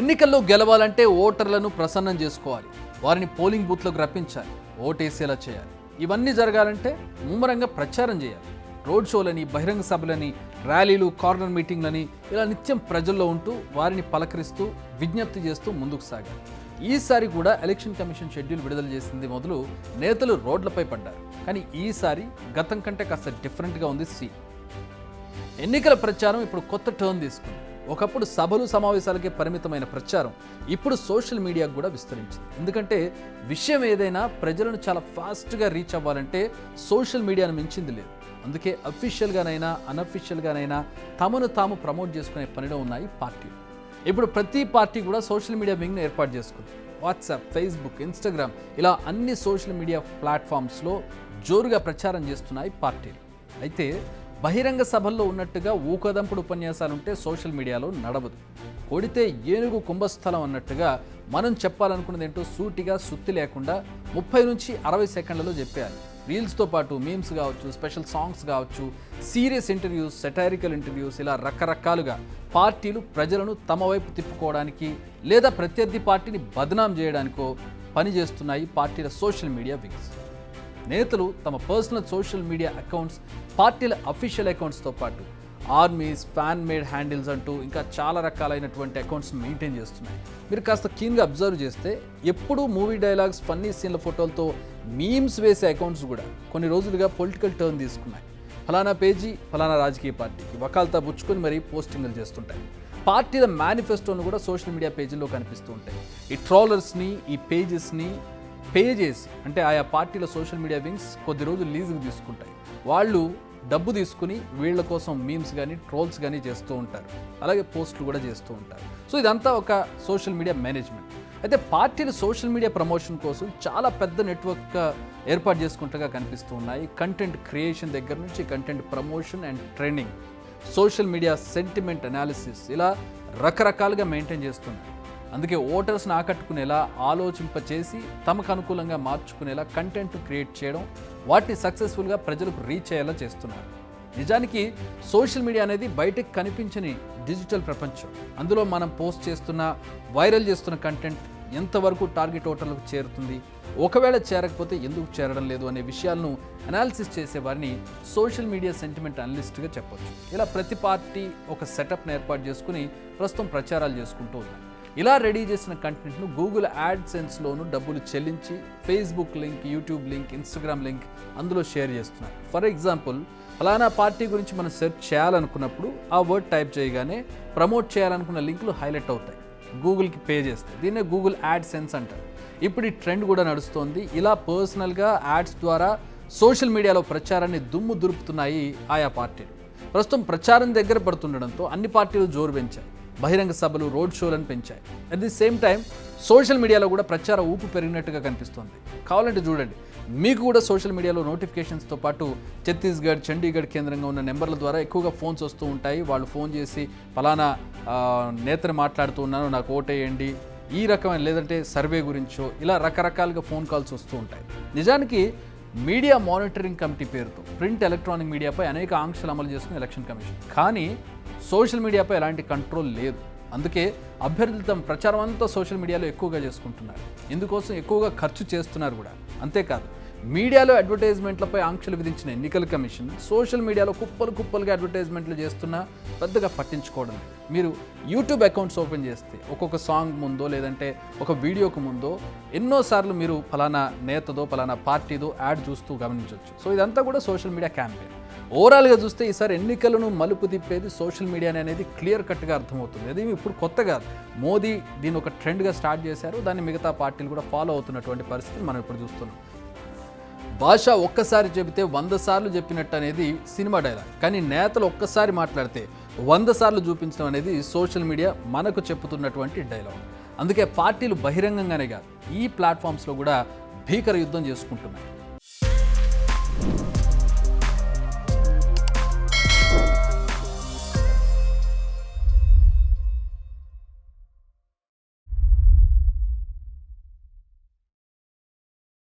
ఎన్నికల్లో గెలవాలంటే ఓటర్లను ప్రసన్నం చేసుకోవాలి, వారిని పోలింగ్ బూత్లకు రప్పించాలి, ఓటేసేలా చేయాలి. ఇవన్నీ జరగాలంటే ముమ్మరంగా ప్రచారం చేయాలి. రోడ్ షోలని, బహిరంగ సభలని, ర్యాలీలు, కార్నర్ మీటింగ్లని ఇలా నిత్యం ప్రజల్లో ఉంటూ వారిని పలకరిస్తూ విజ్ఞప్తి చేస్తూ ముందుకు సాగాలి. ఈసారి కూడా ఎలక్షన్ కమిషన్ షెడ్యూల్ విడుదల చేసింది మొదలు నేతలు రోడ్లపై పడ్డారు. కానీ ఈసారి గతం కంటే కాస్త డిఫరెంట్గా ఉంది సీన్. ఎన్నికల ప్రచారం ఇప్పుడు కొత్త టర్న్ తీసుకుంది. ఒకప్పుడు సభలు సమావేశాలకే పరిమితమైన ప్రచారం ఇప్పుడు సోషల్ మీడియాకు కూడా విస్తరించింది. ఎందుకంటే విషయం ఏదైనా ప్రజలను చాలా ఫాస్ట్గా రీచ్ అవ్వాలంటే సోషల్ మీడియాను మించింది లేదు. అందుకే అఫీషియల్గానైనా అన్అఫీషియల్గానైనా తమను తాము ప్రమోట్ చేసుకునే పనిలో ఉన్నాయి పార్టీలు. ఇప్పుడు ప్రతి పార్టీ కూడా సోషల్ మీడియా వింగ్ను ఏర్పాటు చేసుకుంది. వాట్సాప్, ఫేస్బుక్, ఇన్స్టాగ్రామ్ ఇలా అన్ని సోషల్ మీడియా ప్లాట్ఫామ్స్లో జోరుగా ప్రచారం చేస్తున్నాయి పార్టీలు. అయితే బహిరంగ సభల్లో ఉన్నట్టుగా ఊకదంపుడు ఉపన్యాసాలుంటే సోషల్ మీడియాలో నడవదు. కొడితే ఏనుగు కుంభస్థలం అన్నట్టుగా మనం చెప్పాలనుకున్నది ఏంటో సూటిగా సుత్తి లేకుండా 30 నుంచి 60 సెకండ్లలో చెప్పేయాలి. రీల్స్తో పాటు మీమ్స్ కావచ్చు, స్పెషల్ సాంగ్స్ కావచ్చు, సీరియస్ ఇంటర్వ్యూస్, సెటైరికల్ ఇంటర్వ్యూస్ ఇలా రకరకాలుగా పార్టీలు ప్రజలను తమ వైపు తిప్పుకోవడానికి లేదా ప్రత్యర్థి పార్టీని బదనాం చేయడానికో పనిచేస్తున్నాయి పార్టీల సోషల్ మీడియా వింగ్స్. నేతలు తమ పర్సనల్ సోషల్ మీడియా అకౌంట్స్, పార్టీల అఫీషియల్ అకౌంట్స్తో పాటు ఆర్మీస్, ఫ్యాన్ మేడ్ హ్యాండిల్స్ అంటూ ఇంకా చాలా రకాలైనటువంటి అకౌంట్స్ మెయింటైన్ చేస్తున్నాయి. మీరు కాస్త క్లీన్గా అబ్జర్వ్ చేస్తే ఎప్పుడూ మూవీ డైలాగ్స్, ఫన్నీ సీన్ల ఫోటోలతో మీమ్స్ వేసే అకౌంట్స్ కూడా కొన్ని రోజులుగా పొలిటికల్ టర్న్ తీసుకున్నాయి. ఫలానా పేజీ ఫలానా రాజకీయ పార్టీకి వకాల్తా బుచ్చుకొని మరీ పోస్టింగ్లు చేస్తుంటాయి. పార్టీల మేనిఫెస్టోను కూడా సోషల్ మీడియా పేజీల్లో కనిపిస్తూ ఉంటాయి. ఈ ట్రోలర్స్ని, ఈ పేజెస్ని పే చేసి, అంటే ఆయా పార్టీల సోషల్ మీడియా వింగ్స్ కొద్ది రోజులు లీజుకు తీసుకుంటాయి. వాళ్ళు డబ్బు తీసుకుని వీళ్ళ కోసం మీమ్స్ కానీ, ట్రోల్స్ కానీ చేస్తూ ఉంటారు. అలాగే పోస్టులు కూడా చేస్తూ ఉంటారు. సో ఇదంతా ఒక సోషల్ మీడియా మేనేజ్మెంట్. అయితే పార్టీలు సోషల్ మీడియా ప్రమోషన్ కోసం చాలా పెద్ద నెట్వర్క్ ఏర్పాటు చేసుకుంటగా కనిపిస్తూ ఉన్నాయి. కంటెంట్ క్రియేషన్ దగ్గర నుంచి content promotion and training, social media sentiment analysis ఇలా రకరకాలుగా మెయింటైన్ చేస్తున్నారు. అందుకే ఓటర్స్ని ఆకట్టుకునేలా, ఆలోచింపచేసి తమకు అనుకూలంగా మార్చుకునేలా కంటెంట్ క్రియేట్ చేయడం, వాటిని సక్సెస్ఫుల్గా ప్రజలకు రీచ్ అయ్యేలా చేస్తున్నారు. నిజానికి సోషల్ మీడియా అనేది బయటకు కనిపించని డిజిటల్ ప్రపంచం. అందులో మనం పోస్ట్ చేస్తున్న, వైరల్ చేస్తున్న కంటెంట్ ఎంతవరకు టార్గెట్ ఓటర్లకు చేరుతుంది, ఒకవేళ చేరకపోతే ఎందుకు చేరడం లేదు అనే విషయాలను అనాలిసిస్ చేసేవారిని సోషల్ మీడియా సెంటిమెంట్ అనలిస్ట్గా చెప్పొచ్చు. ఇలా ప్రతి పార్టీ ఒక సెటప్ని ఏర్పాటు చేసుకుని ప్రస్తుతం ప్రచారాలు చేసుకుంటూ ఉన్నాయి. ఇలా రెడీ చేసిన కంటెంట్ను గూగుల్ యాడ్సెన్స్లోనూ డబ్బులు చెల్లించి Facebook link, YouTube link, Instagram link అందులో షేర్ చేస్తున్నారు. ఫర్ ఎగ్జాంపుల్, ఫలానా పార్టీ గురించి మనం సెర్చ్ చేయాలనుకున్నప్పుడు ఆ వర్డ్ టైప్ చేయగానే ప్రమోట్ చేయాలనుకున్న లింకులు హైలైట్ అవుతాయి. గూగుల్కి పే చేస్తే దీన్నే గూగుల్ యాడ్సెన్స్ అంటారు. ఇప్పుడు ఈ ట్రెండ్ కూడా నడుస్తోంది. ఇలా పర్సనల్గా యాడ్స్ ద్వారా సోషల్ మీడియాలో ప్రచారాన్ని దుమ్ము దులుపుతున్నాయి ఆయా పార్టీలు. ప్రస్తుతం ప్రచారం దగ్గర పడుతుండడంతో అన్ని పార్టీలు జోరు పెంచాయి. బహిరంగ సభలు, రోడ్ షోలను పెంచాయి. At the same time social మీడియాలో కూడా ప్రచార ఊపు పెరిగినట్టుగా కనిపిస్తోంది. కావాలంటే చూడండి, మీకు కూడా సోషల్ మీడియాలో నోటిఫికేషన్స్తో పాటు ఛత్తీస్గఢ్, చండీగఢ్ కేంద్రంగా ఉన్న నెంబర్ల ద్వారా ఎక్కువగా ఫోన్స్ వస్తూ ఉంటాయి. వాళ్ళు ఫోన్ చేసి ఫలానా నేతను మాట్లాడుతూ ఉన్నాను, నాకు ఓటేయండి, ఈ రకమైన లేదంటే సర్వే గురించో ఇలా రకరకాలుగా ఫోన్ కాల్స్ వస్తూ ఉంటాయి. నిజానికి మీడియా మానిటరింగ్ కమిటీ పేరుతో ప్రింట్, ఎలక్ట్రానిక్ మీడియాపై అనేక ఆంక్షలు అమలు చేస్తున్న ఎలక్షన్ కమిషన్. కానీ సోషల్ మీడియాపై ఎలాంటి కంట్రోల్ లేదు. అందుకే అభ్యర్థులు తమ ప్రచారం అంతా సోషల్ మీడియాలో ఎక్కువగా చేసుకుంటున్నారు. ఇందుకోసం ఎక్కువగా ఖర్చు చేస్తున్నారు కూడా. అంతేకాదు, మీడియాలో అడ్వర్టైజ్మెంట్లపై ఆంక్షలు విధించిన ఎన్నికల కమిషన్ సోషల్ మీడియాలో కుప్పలుగా అడ్వర్టైజ్మెంట్లు చేస్తున్నా పెద్దగా పట్టించుకోవడం లేదు. మీరు యూట్యూబ్ అకౌంట్స్ ఓపెన్ చేస్తే ఒక్కొక్క సాంగ్ ముందో లేదంటే ఒక వీడియోకు ముందో ఎన్నోసార్లు మీరు ఫలానా నేతదో ఫలానా పార్టీదో యాడ్ చూస్తూ గమనించవచ్చు. సో ఇదంతా కూడా సోషల్ మీడియా క్యాంపెయిన్. ఓవరాల్గా చూస్తే ఈసారి ఎన్నికలను మలుపు తిప్పేది సోషల్ మీడియానే అనేది క్లియర్ కట్గా అర్థమవుతుంది. అది ఇప్పుడు కొత్త కాదు. మోదీ దీన్ని ఒక ట్రెండ్గా స్టార్ట్ చేశారు. దాన్ని మిగతా పార్టీలు కూడా ఫాలో అవుతున్నటువంటి పరిస్థితి మనం ఇప్పుడు చూస్తున్నాం. భాష ఒక్కసారి చెబితే 100 సార్లు చెప్పినట్టు అనేది సినిమా డైలాగ్. కానీ నేతలు ఒక్కసారి మాట్లాడితే 100 సార్లు చూపించడం అనేది సోషల్ మీడియా మనకు చెప్పుతున్నటువంటి డైలాగ్. అందుకే పార్టీలు బహిరంగంగానే కాదు, ఈ ప్లాట్ఫామ్స్లో కూడా భీకర యుద్ధం చేసుకుంటున్నాయి.